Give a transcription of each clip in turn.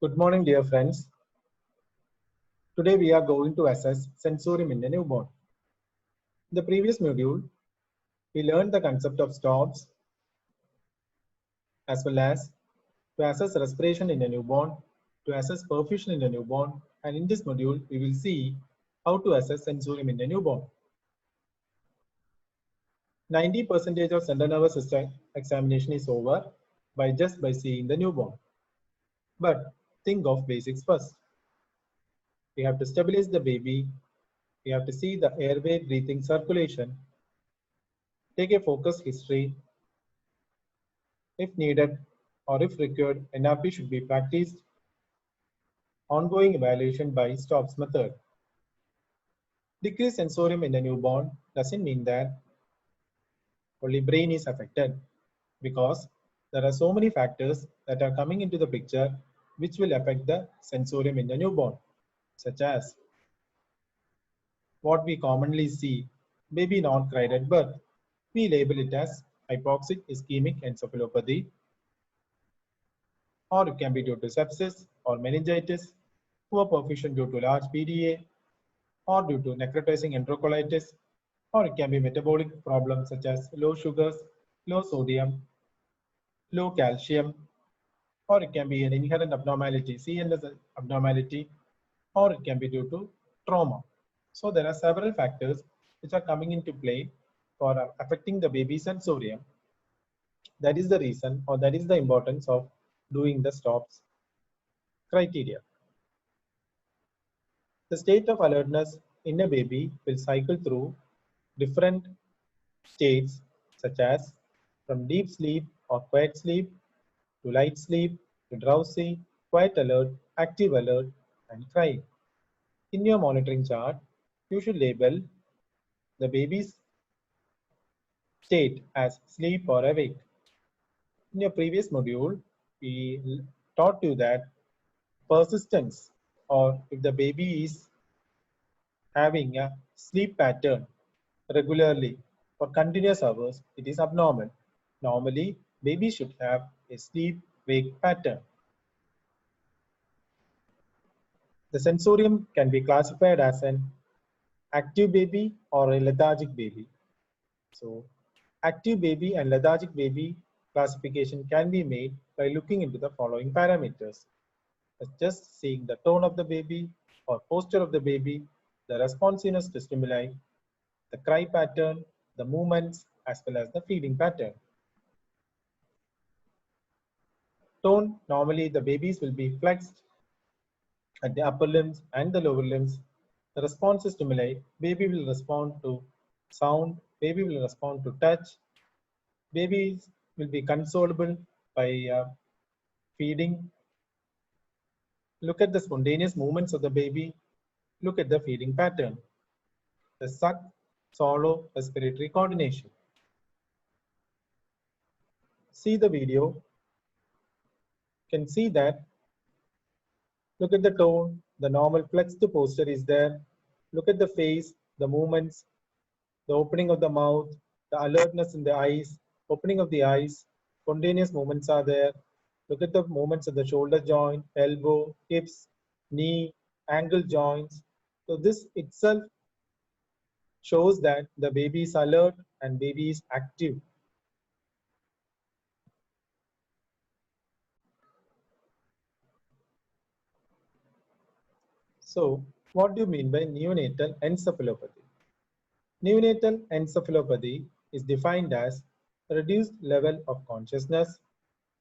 Good morning, dear friends. Today we are going to assess sensorium in a newborn. In the previous module, we learned the concept of stops as well as to assess respiration in a newborn, to assess perfusion in a newborn, and in this module, we will see how to assess sensorium in a newborn. 90% of central nervous system examination is over just by seeing the newborn. But think of basics first. We have to stabilize the baby. We have to see the airway breathing circulation. Take a focus history. If needed or if required, NRP should be practiced. Ongoing evaluation by STOPS method. Decreased sensorium in a newborn doesn't mean that only brain is affected, because there are so many factors that are coming into the picture which will affect the sensorium in a newborn, such as what we commonly see, baby not cried at birth. We label it as hypoxic ischemic encephalopathy, or it can be due to sepsis or meningitis, poor perfusion due to large PDA, or due to necrotizing enterocolitis, or it can be metabolic problems such as low sugars, low sodium, low calcium, or it can be an inherent abnormality, CNS abnormality, or it can be due to trauma. So there are several factors which are coming into play for affecting the baby's sensorium. That is the reason, or that is the importance of doing the STOPS criteria. The state of alertness in a baby will cycle through different states, such as from deep sleep or quiet sleep to light sleep to drowsy, quiet alert, active alert, and crying. In your monitoring chart, you should label the baby's state as sleep or awake. In your previous module, we taught you that persistence, or if the baby is having a sleep pattern regularly for continuous hours, it is abnormal. Normally, baby should have a sleep-wake pattern. The sensorium can be classified as an active baby or a lethargic baby. So, active baby and lethargic baby classification can be made by looking into the following parameters. Just seeing the tone of the baby or posture of the baby, the responsiveness to stimuli, the cry pattern, the movements, as well as the feeding pattern. Tone, normally the babies will be flexed at the upper limbs and the lower limbs. The response to stimuli, baby will respond to sound, baby will respond to touch, babies will be consolable by feeding. Look at the spontaneous movements of the baby, look at the feeding pattern, the suck, swallow, respiratory coordination. See the video, you can see that. Look at the tone, the normal flexed posture is there. Look at the face, the movements, the opening of the mouth, the alertness in the eyes, opening of the eyes, spontaneous movements are there. Look at the movements of the shoulder joint, elbow, hips, knee, ankle joints. So this itself shows that the baby is alert and baby is active. So what do you mean by neonatal encephalopathy? Neonatal encephalopathy is defined as a reduced level of consciousness,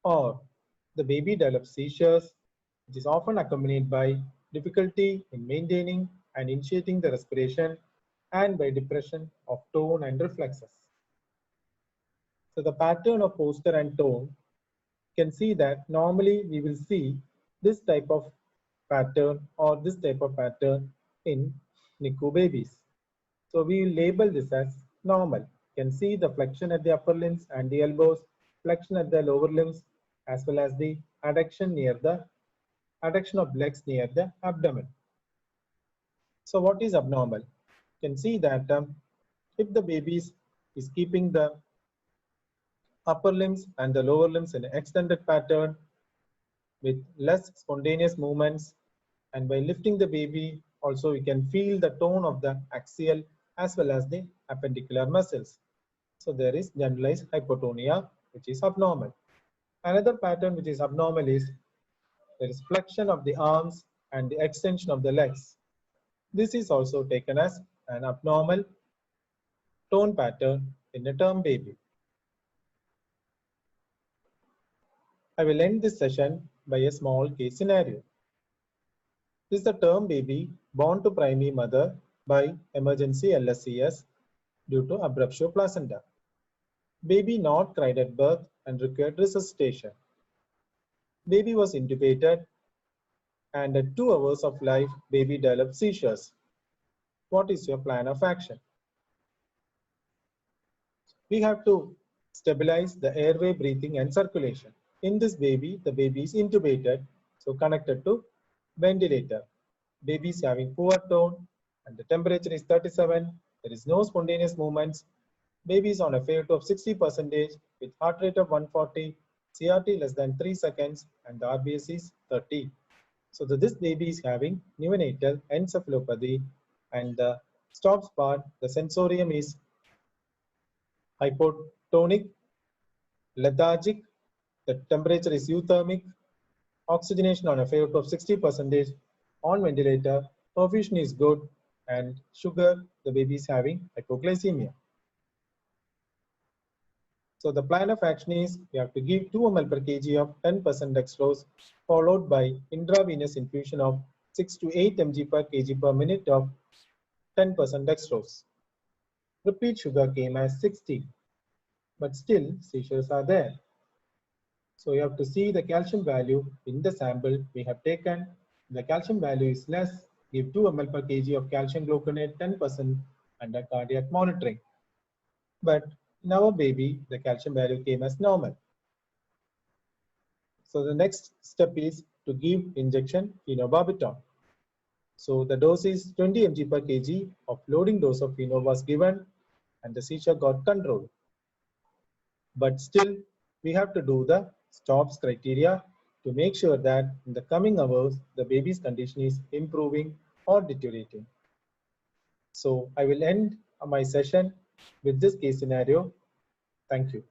or the baby develops seizures, which is often accompanied by difficulty in maintaining and initiating the respiration and by depression of tone and reflexes. So the pattern of posture and tone, you can see that normally we will see this type of pattern or this type of pattern in NICU babies. So we will label this as normal. You can see the flexion at the upper limbs and the elbows, flexion at the lower limbs, as well as the adduction of legs near the abdomen. So what is abnormal? You can see that if the baby is keeping the upper limbs and the lower limbs in an extended pattern, with less spontaneous movements, and by lifting the baby also you can feel the tone of the axial as well as the appendicular muscles. So there is generalized hypotonia which is abnormal. Another pattern which is abnormal is there is flexion of the arms and the extension of the legs. This is also taken as an abnormal tone pattern in a term baby. I will end this session by a small case scenario. This is a term baby born to primary mother by emergency LSCS due to abruptio placenta. Baby not cried at birth and required resuscitation. Baby was intubated and at 2 hours of life, baby developed seizures. What is your plan of action? We have to stabilize the airway, breathing and circulation. In this baby, the baby is intubated, so connected to ventilator. Baby is having poor tone and the temperature is 37. There is no spontaneous movements. Baby is on a FiO2 of 60% with heart rate of 140, CRT less than 3 seconds and the RBS is 30. So this baby is having neonatal encephalopathy and the stops part, the sensorium is hypotonic, lethargic, the temperature is euthermic, oxygenation on a FiO2 of 60%, on ventilator, perfusion is good, and sugar, the baby is having hypoglycemia. So the plan of action is we have to give 2 ml per kg of 10% dextrose followed by intravenous infusion of 6 to 8 mg per kg per minute of 10% dextrose. Repeat sugar came as 60, but still seizures are there. So you have to see the calcium value in the sample we have taken. The calcium value is less, give 2 ml per kg of calcium gluconate 10% under cardiac monitoring. But in our baby, the calcium value came as normal. So the next step is to give injection phenobarbital. So the dose is 20 mg per kg of loading dose of pheno was given and the seizure got controlled. But still, we have to do the stops criteria to make sure that in the coming hours, the baby's condition is improving or deteriorating. So I will end my session with this case scenario. Thank you.